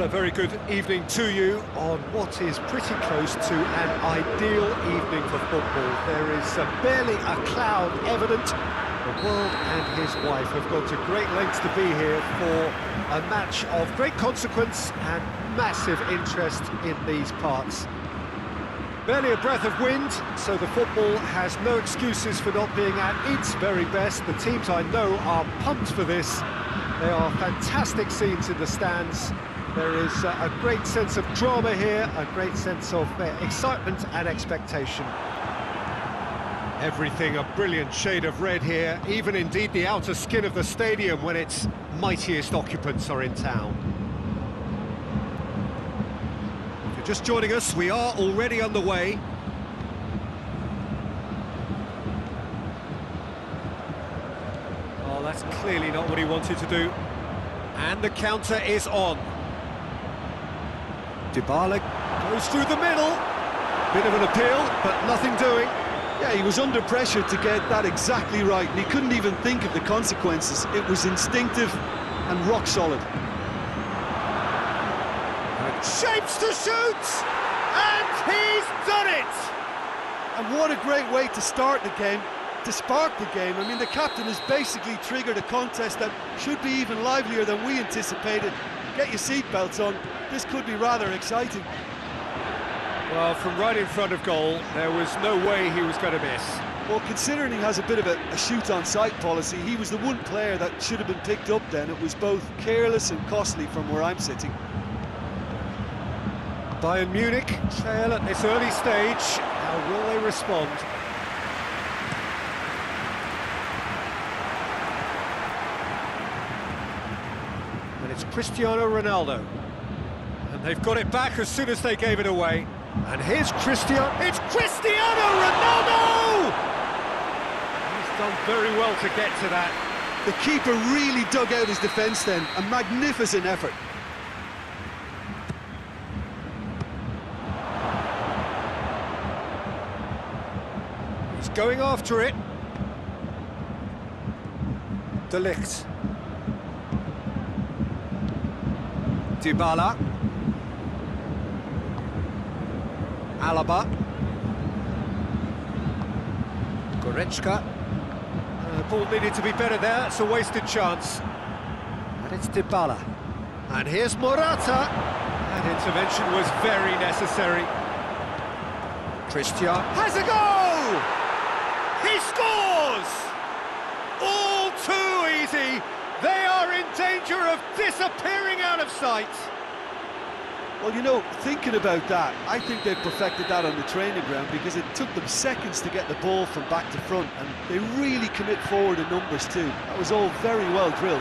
Well, a very good evening to you on what is pretty close to an ideal evening for football. There is barely a cloud evident. The world and his wife have gone to great lengths to be here for a match of great consequence and massive interest in these parts. Barely a breath of wind, so the football has no excuses for not being at its very best. The teams I know are pumped for this. There are fantastic scenes in the stands. There is a great sense of drama here, a great sense of excitement and expectation. Everything a brilliant shade of red here, even indeed the outer skin of the stadium when its mightiest occupants are in town. If you're just joining us, we are already underway. Oh, that's clearly not what he wanted to do. And the counter is on. Dybala goes through the middle. Bit of an appeal, but nothing doing. Yeah, he was under pressure to get that exactly right, and he couldn't even think of the consequences. It was instinctive and rock solid. Shapes to shoot! And he's done it! And what a great way to start the game, to spark the game. I mean, the captain has basically triggered a contest that should be even livelier than we anticipated. Get your seatbelts on, this could be rather exciting. Well, from right in front of goal, there was no way he was going to miss. Well, considering he has a bit of a shoot-on-sight policy, he was the one player that should have been picked up then. It was both careless and costly from where I'm sitting. Bayern Munich trail at this early stage. How will they respond? And it's Cristiano Ronaldo. And they've got it back as soon as they gave it away. And here's Cristiano. It's Cristiano Ronaldo! He's done very well to get to that. The keeper really dug out his defence then. A magnificent effort. He's going after it. De Ligt. Dybala. Alaba. Goretzka. The ball needed to be better there, it's a wasted chance. And it's Dybala. And here's Morata. That intervention was very necessary. Cristiano has a goal! He scores! All too easy. They are in danger of disappearing out of sight. Well, you know, thinking about that, I think they've perfected that on the training ground because it took them seconds to get the ball from back to front, and they really commit forward in numbers too. That was all very well drilled.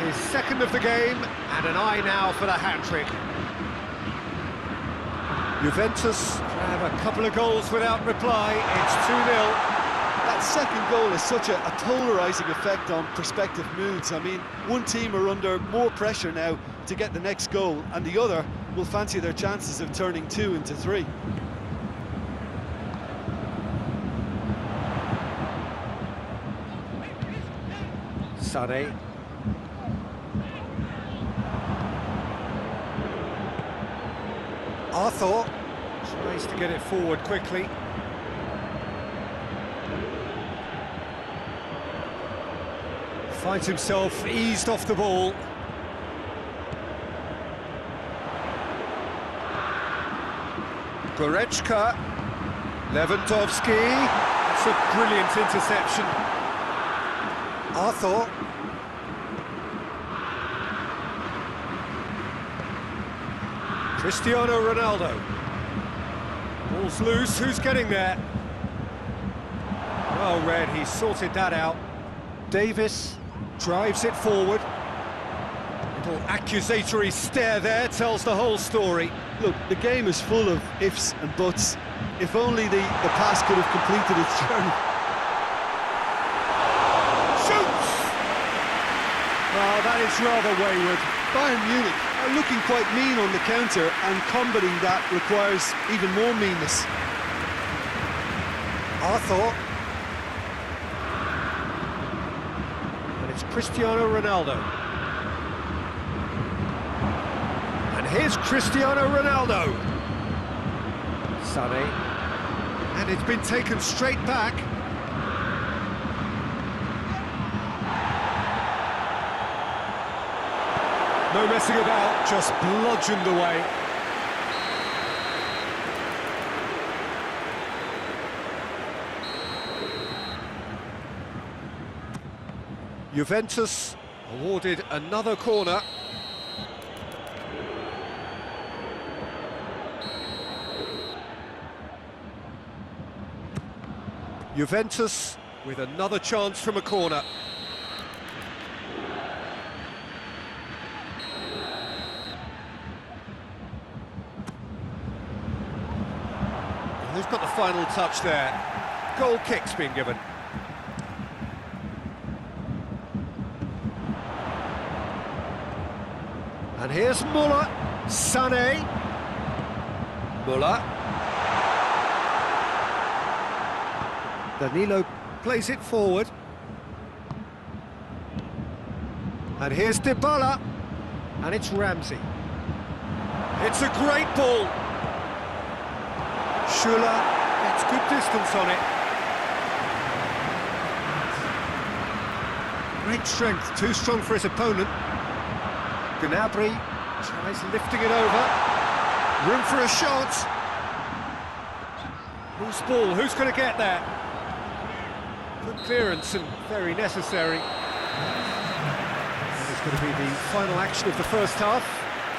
His second of the game, and an eye now for the hat-trick. Juventus have a couple of goals without reply. It's 2-0. That second goal has such a polarising effect on prospective moods. I mean, one team are under more pressure now to get the next goal, and the other will fancy their chances of turning 2 into 3. Sane. Arthur tries to get it forward quickly. Finds himself eased off the ball. Goretzka. Lewandowski. It's a brilliant interception. Arthur. Cristiano Ronaldo. Ball's loose, who's getting there? Well read, he sorted that out. Davis drives it forward. Little accusatory stare there tells the whole story. Look, the game is full of ifs and buts. If only the pass could have completed its journey. Shoots! Well, that is rather wayward. Bayern Munich are looking quite mean on the counter, and combating that requires even more meanness. Arthur. And it's Cristiano Ronaldo. Here's Cristiano Ronaldo. Sonny. And it's been taken straight back. No messing about, just bludgeoned away. Juventus awarded another corner. Juventus with another chance from a corner. Who's got the final touch there? Goal kick's been given. And here's Muller, Sané, Muller. Danilo plays it forward. And here's Dybala, and it's Ramsey. It's a great ball. Schüller gets good distance on it. Great strength, too strong for his opponent. Gnabry tries lifting it over. Room for a shot. Loose ball, who's going to get there? Good clearance and very necessary. This is going to be the final action of the first half.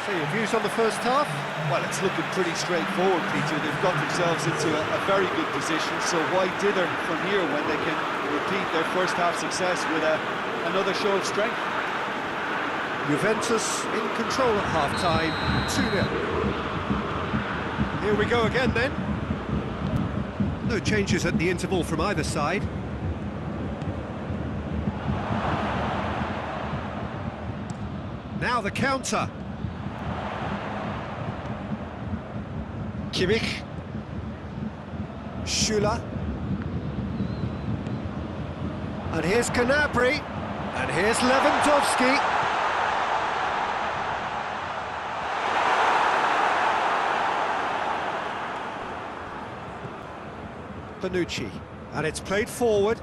So your views on the first half? Well, it's looking pretty straightforward, Peter. They've got themselves into a very good position, so why dither from here when they can repeat their first half success with another show of strength? Juventus in control at half-time, 2-0. Here we go again then. No changes at the interval from either side. Now the counter. Kimmich. Schüller. And here's Gnabry. And here's Lewandowski. Bonucci. And it's played forward.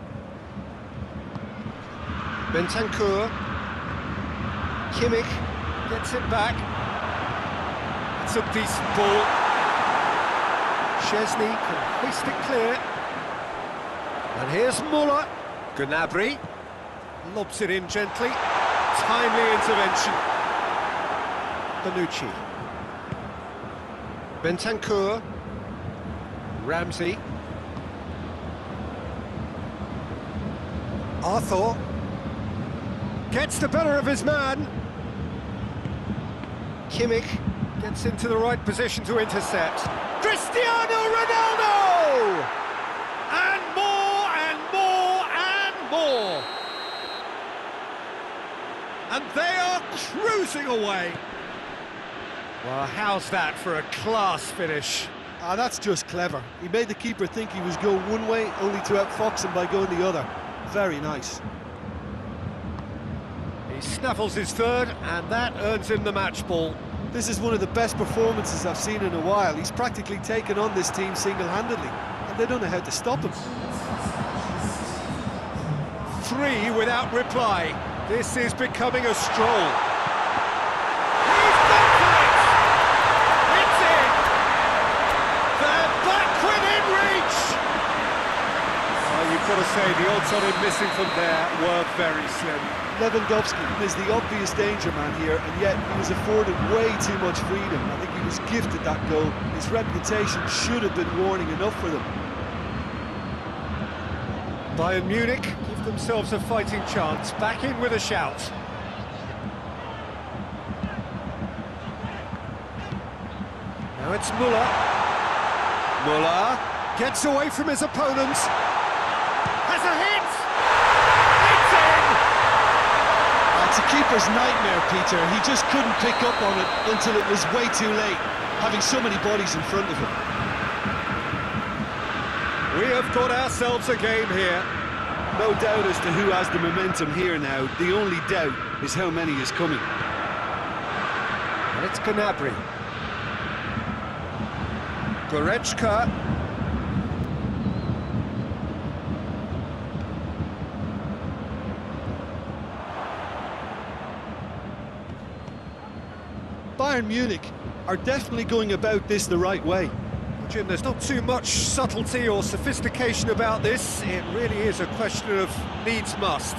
Bentancur. Kimmich gets it back. It's a decent ball. Szczesny can hoist it clear. And here's Muller. Gnabry lobs it in gently. Timely intervention. Bonucci. Bentancur. Ramsey. Arthur gets the better of his man. Kimmich gets into the right position to intercept. Cristiano Ronaldo! And more, and more, and more! And they are cruising away. Well, how's that for a class finish? Ah, that's just clever. He made the keeper think he was going one way, only to outfox him by going the other. Very nice. He snaffles his third, and that earns him the match ball. This is one of the best performances I've seen in a while. He's practically taken on this team single-handedly, and they don't know how to stop him. 3 without reply. This is becoming a stroll. He's gone for it! It's in! They're back within reach! Well, you've got to say, the odds on him missing from there were very slim. Lewandowski is the obvious danger man here, and yet he was afforded way too much freedom. I think he was gifted that goal. His reputation should have been warning enough for them. Bayern Munich give themselves a fighting chance, back in with a shout. Now it's Muller. Muller gets away from his opponent. Has a hit! It's in! It's a keeper's nightmare, Peter. He just couldn't pick up on it until it was way too late, having so many bodies in front of him. We have got ourselves a game here. No doubt as to who has the momentum here now. The only doubt is how many is coming. And it's Gnabry. Goretzka. Bayern Munich are definitely going about this the right way. Jim, there's not too much subtlety or sophistication about this. It really is a question of needs must.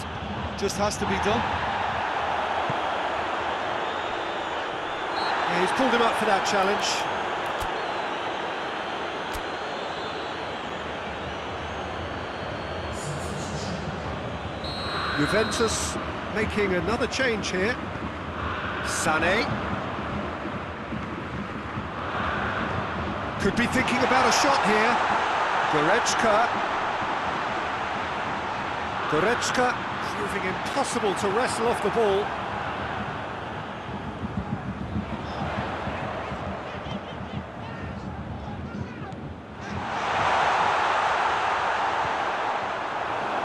Just has to be done. Yeah, he's pulled him up for that challenge. Juventus making another change here. Sané. Could be thinking about a shot here. Goretzka. Goretzka proving impossible to wrestle off the ball.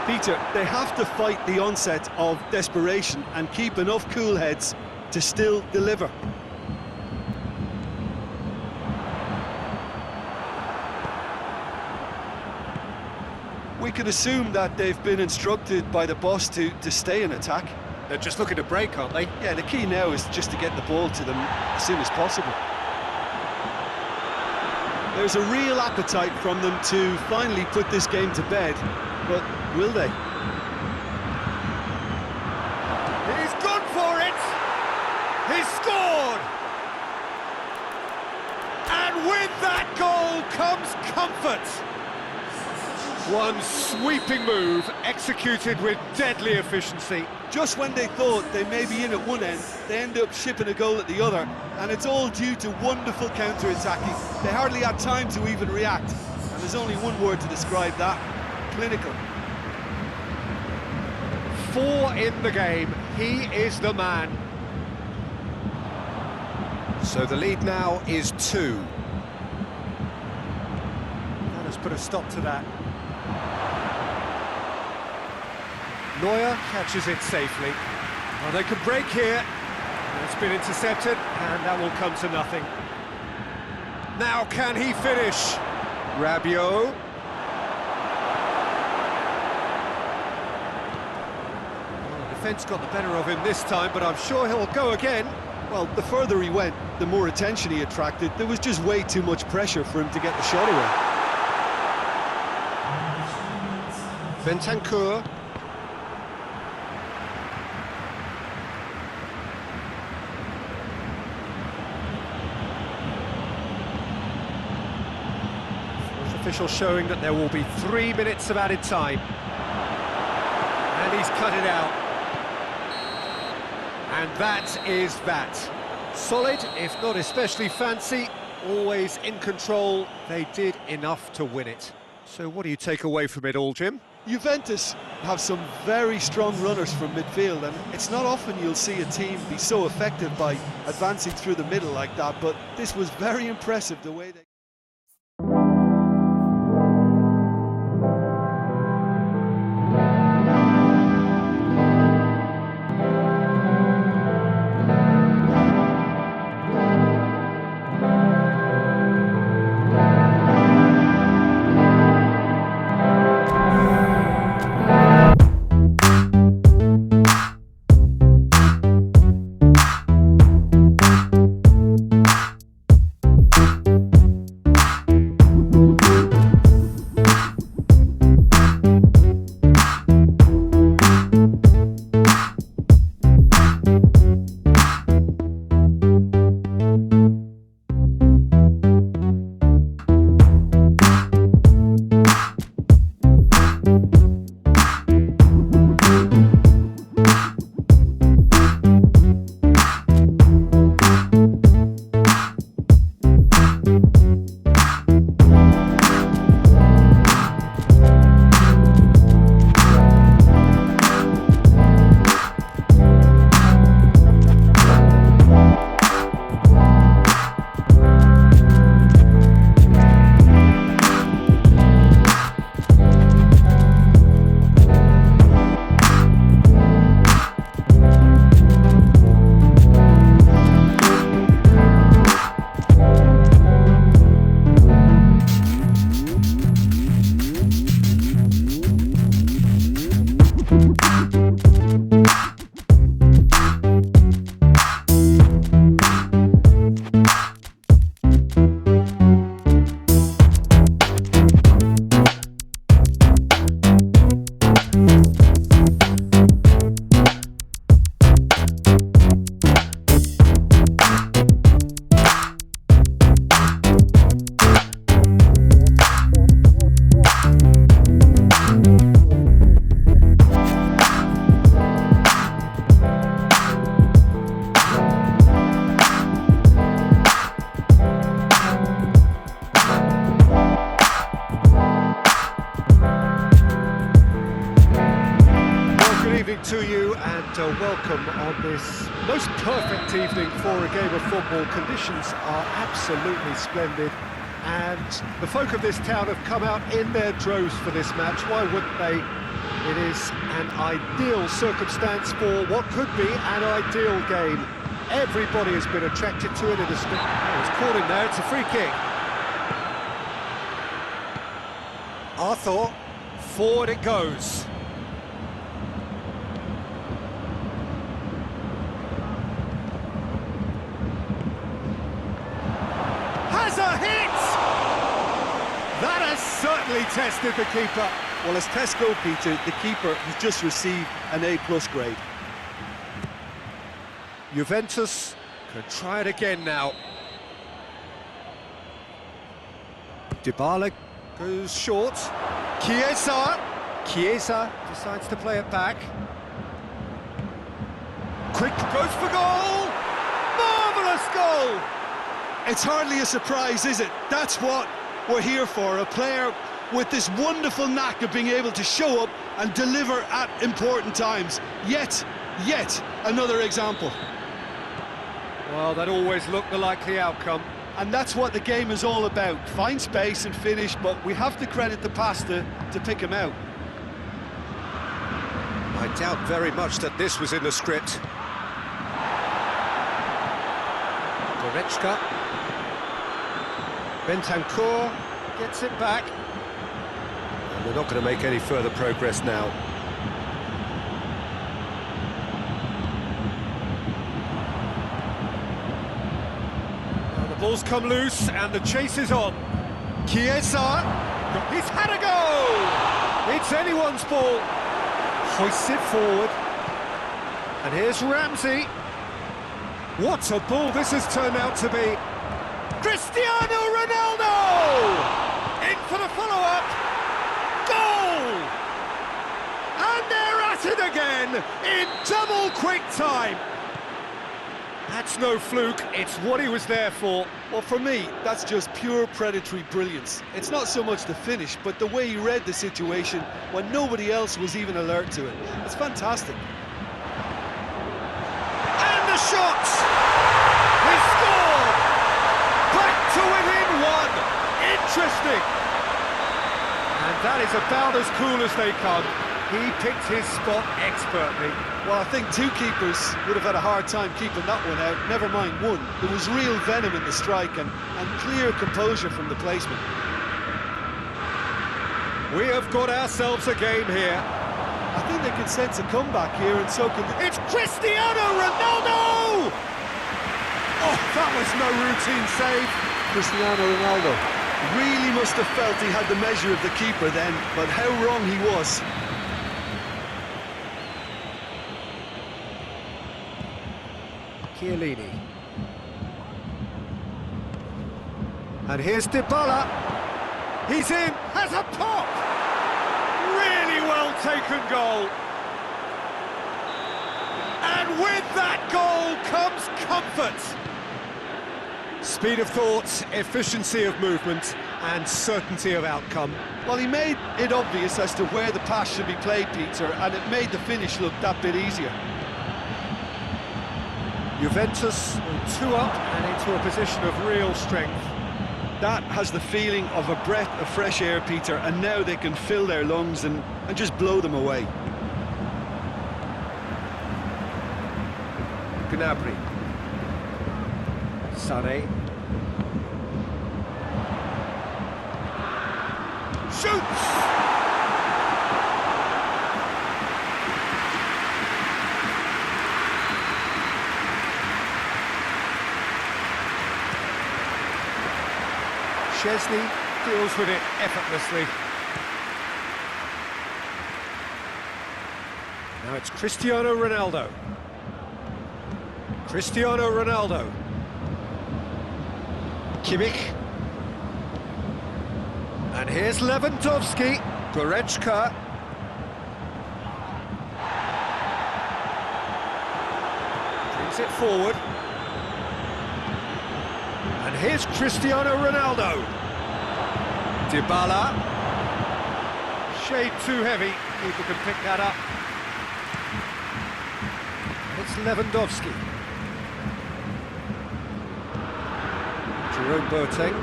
Peter, they have to fight the onset of desperation and keep enough cool heads to still deliver. We could assume that they've been instructed by the boss to stay in attack. They're just looking to break, aren't they? Yeah, the key now is just to get the ball to them as soon as possible. There's a real appetite from them to finally put this game to bed, but will they? He's gone for it! He's scored! And with that goal comes comfort! One sweeping move, executed with deadly efficiency. Just when they thought they may be in at one end, they end up shipping a goal at the other, and it's all due to wonderful counter-attacking. They hardly had time to even react, and there's only one word to describe that: clinical. 4 in the game, he is the man. So the lead now is 2. Let us put a stop to that. Neuer catches it safely. Well, they could break here. It's been intercepted, and that will come to nothing. Now can he finish? Rabiot. Well, the defence got the better of him this time, but I'm sure he'll go again. Well, the further he went, the more attention he attracted. There was just way too much pressure for him to get the shot away. Bentancur. Official showing that there will be 3 minutes of added time. And he's cut it out. And that is that. Solid, if not especially fancy, always in control. They did enough to win it. So what do you take away from it all, Jim? Juventus have some very strong runners from midfield, and it's not often you'll see a team be so effective by advancing through the middle like that, but this was very impressive the way they... welcome on this most perfect evening for a game of football. Conditions are absolutely splendid, and the folk of this town have come out in their droves for this match. Why wouldn't they? It is an ideal circumstance for what could be an ideal game. Everybody has been attracted to it. It's caught in there, it's a free kick. Arthur, forward it goes. Has a hit! That has certainly tested the keeper. Well, as tests go, Peter, the keeper has just received an A+ grade. Juventus can try it again now. Dybala goes short. Chiesa decides to play it back. Quick goes for goal! Marvellous goal! It's hardly a surprise, is it? That's what we're here for, a player with this wonderful knack of being able to show up and deliver at important times. Yet another example. Well, that always looked the likely outcome. And that's what the game is all about. Find space and finish, but we have to credit the pasta to pick him out. I doubt very much that this was in the script. Goretzka. Bentancur gets it back. And they're not going to make any further progress now. Ball's come loose and the chase is on. Chiesa, he's had a go! It's anyone's ball. Hoists it forward. And here's Ramsey. What a ball this has turned out to be. Cristiano Ronaldo! In for the follow-up. Goal! And they're at it again in double quick time. That's no fluke, it's what he was there for. Well, for me, that's just pure predatory brilliance. It's not so much the finish, but the way he read the situation when nobody else was even alert to it. It's fantastic. And the shot! He scored! Back to within one! Interesting! And that is about as cool as they come. He picked his spot expertly. Well, I think two keepers would have had a hard time keeping that one out, never mind one. There was real venom in the strike and clear composure from the placement. We have got ourselves a game here. I think they can sense a comeback here, and so can... It's Cristiano Ronaldo! Oh, that was no routine save. Cristiano Ronaldo really must have felt he had the measure of the keeper then, but how wrong he was. Chiellini. And here's Dybala. He's in, has a pop! Really well taken goal. And with that goal comes comfort. Speed of thought, efficiency of movement, and certainty of outcome. Well, he made it obvious as to where the pass should be played, Peter, and it made the finish look that bit easier. Juventus 2 up and into a position of real strength. That has the feeling of a breath of fresh air, Peter, and now they can fill their lungs and just blow them away. Gnabry. Sane. Shoots! Chesney deals with it effortlessly. Now it's Cristiano Ronaldo. Cristiano Ronaldo. Kimmich. And here's Lewandowski. Goretzka. Brings it forward. And here's Cristiano Ronaldo. Dybala. Shade too heavy. Keeper can pick that up. It's Lewandowski. Jerome Boateng.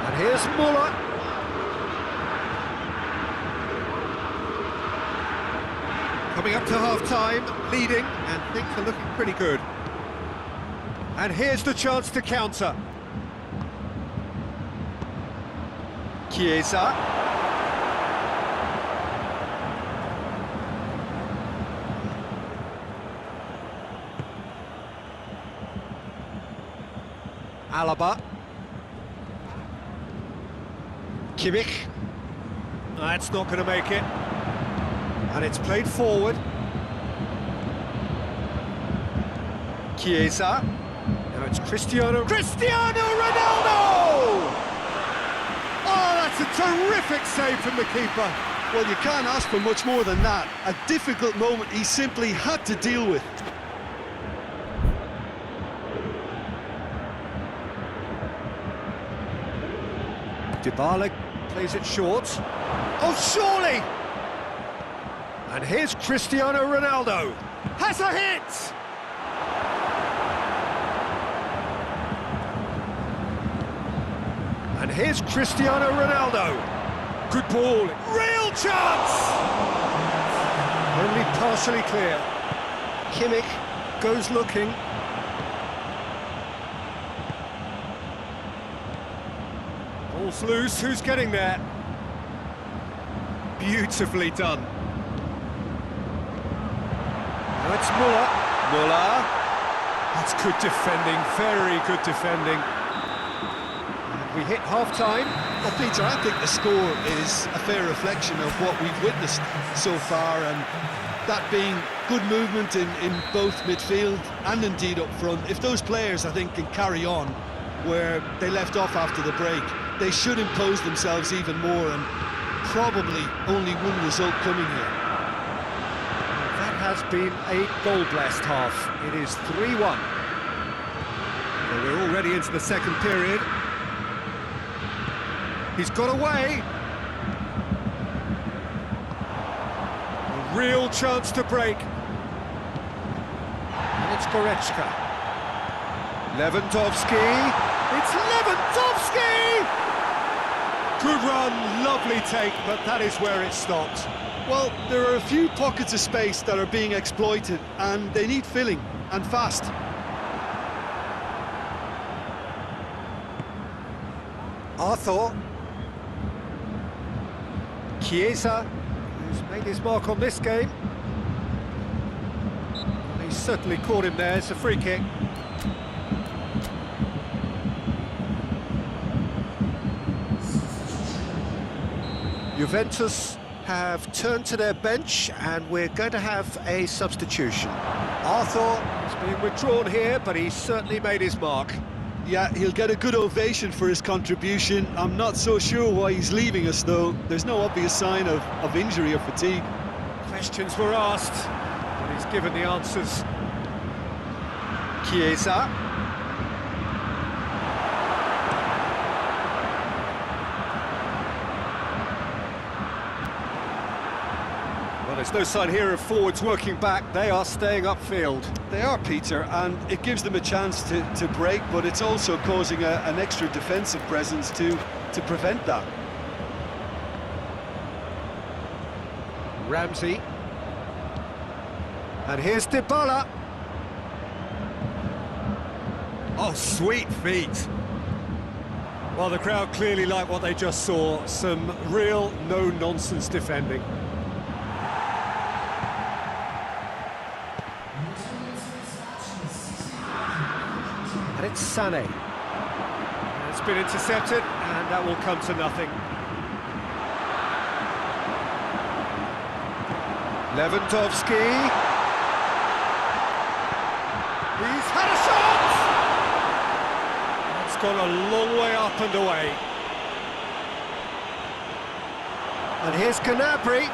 And here's Muller. Coming up to half-time, leading, and things are looking pretty good. And here's the chance to counter. Chiesa. Alaba. Kimmich. That's not going to make it. And it's played forward. Chiesa. Now it's Cristiano Ronaldo! Oh, that's a terrific save from the keeper. Well, you can't ask for much more than that. A difficult moment he simply had to deal with. Dybala plays it short. Oh, surely! And here's Cristiano Ronaldo. Has a hit! And here's Cristiano Ronaldo. Good ball. Real chance! Only partially clear. Kimmich goes looking. Ball's loose. Who's getting there? Beautifully done. Now it's Muller. Muller. That's good defending. Very good defending. We hit half-time. Well, Peter, I think the score is a fair reflection of what we've witnessed so far, and that being good movement in both midfield and indeed up front. If those players, I think, can carry on where they left off after the break, they should impose themselves even more, and probably only one result coming here. That has been a goal-blessed half. It is 3-1. Well, we're already into the second period. He's got away. A real chance to break. And it's Goretzka. Lewandowski. It's Lewandowski! Good run, lovely take, but that is where it stopped. Well, there are a few pockets of space that are being exploited, and they need filling, and fast. Arthur. Chiesa, who's made his mark on this game. He's certainly caught him there. It's a free kick. Juventus have turned to their bench, and we're going to have a substitution. Arthur is being withdrawn here, but he's certainly made his mark. Yeah, he'll get a good ovation for his contribution. I'm not so sure why he's leaving us, though. There's no obvious sign of injury or fatigue. Questions were asked, but he's given the answers. Chiesa. Well, there's no sign here of forwards working back. They are staying upfield. They are, Peter, and it gives them a chance to break, but it's also causing an extra defensive presence to prevent that. Ramsey. And here's Dybala. Oh, sweet feet. Well, the crowd clearly like what they just saw. Some real no-nonsense defending. And it's Sané. It's been intercepted, and that will come to nothing. Lewandowski. He's had a shot! It's gone a long way up and away. And here's Gnabry.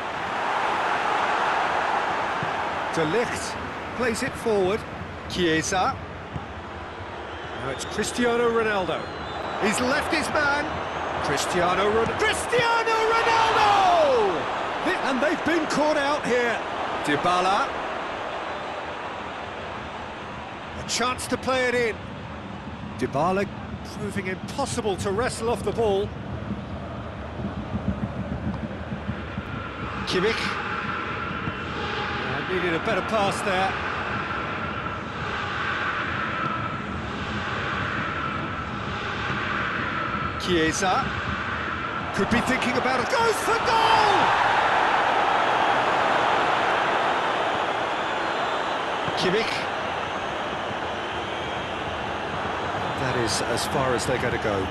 De Ligt plays it forward. Chiesa. Now it's Cristiano Ronaldo. He's left his man. Cristiano Ronaldo! And they've been caught out here. Dybala. A chance to play it in. Dybala proving impossible to wrestle off the ball. Kimmich. Needed a better pass there. Chiesa. Could be thinking about it. Goes for goal! Kimmich. That is as far as they're going to go.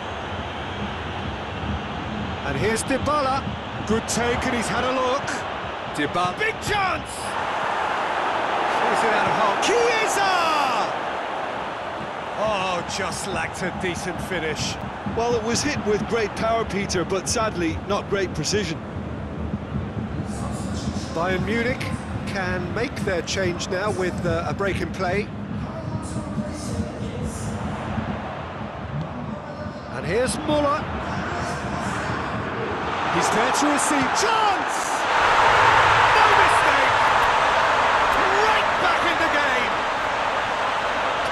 And here's Dybala. Good take, and he's had a look. Dybala. Big chance! Plays it out of hold. Chiesa! Oh, just lacked a decent finish. Well, it was hit with great power, Peter, but sadly, not great precision. Bayern Munich can make their change now with a break in play. And here's Müller. He's there to receive. Chance! No mistake! Right back in the game!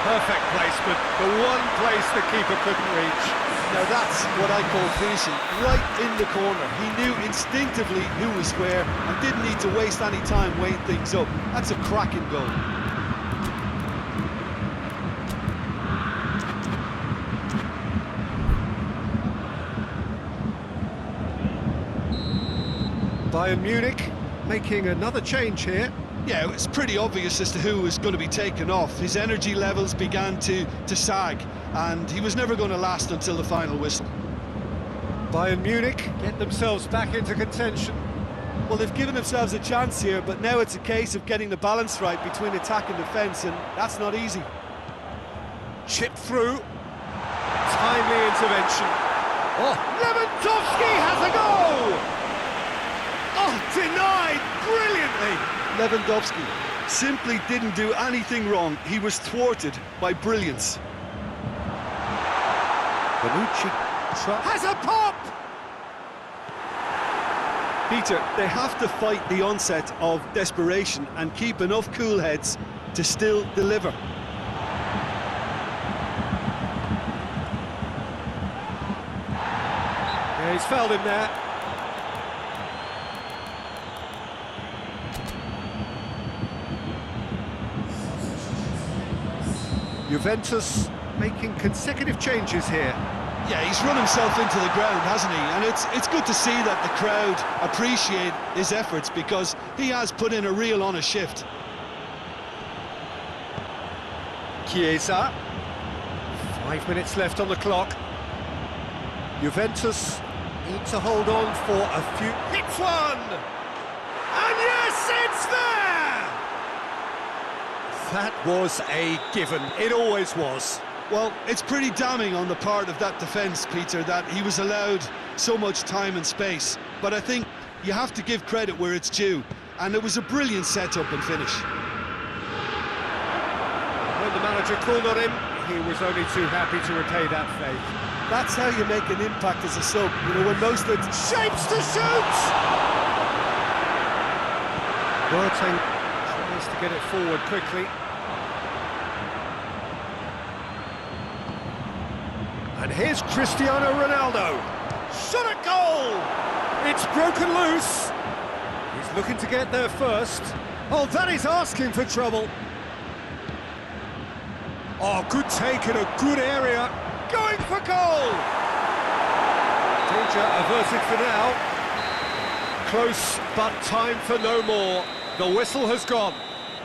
Perfect placement, the one place the keeper couldn't reach. Now that's what I call finishing, right in the corner. He knew instinctively who was where and didn't need to waste any time weighing things up. That's a cracking goal. Bayern Munich making another change here. Yeah, it's pretty obvious as to who was going to be taken off. His energy levels began to sag, and he was never going to last until the final whistle. Bayern Munich get themselves back into contention. Well, they've given themselves a chance here, but now it's a case of getting the balance right between attack and defence, and that's not easy. Chipped through. Timely intervention. Oh, Lewandowski has a goal! Oh, denied brilliantly! Lewandowski simply didn't do anything wrong. He was thwarted by brilliance. Bonucci has a pop! Peter, they have to fight the onset of desperation and keep enough cool heads to still deliver. Yeah, he's fouled him there. Juventus making consecutive changes here. Yeah, he's run himself into the ground, hasn't he? And it's good to see that the crowd appreciate his efforts because he has put in a real honest shift. Chiesa. 5 minutes left on the clock. Juventus need to hold on for a few... Hits one! And yes, it's there! That was a given. It always was. Well, it's pretty damning on the part of that defence, Peter, that he was allowed so much time and space. But I think you have to give credit where it's due, and it was a brilliant setup and finish. When the manager called on him, he was only too happy to repay that faith. That's how you make an impact as a sub. You know, when most of it... Shapes to shoot! Boateng tries to get it forward quickly. And here's Cristiano Ronaldo. Shot at goal! It's broken loose. He's looking to get there first. Oh, that is asking for trouble. Oh, good take in a good area. Going for goal! Danger averted for now. Close, but time for no more. The whistle has gone.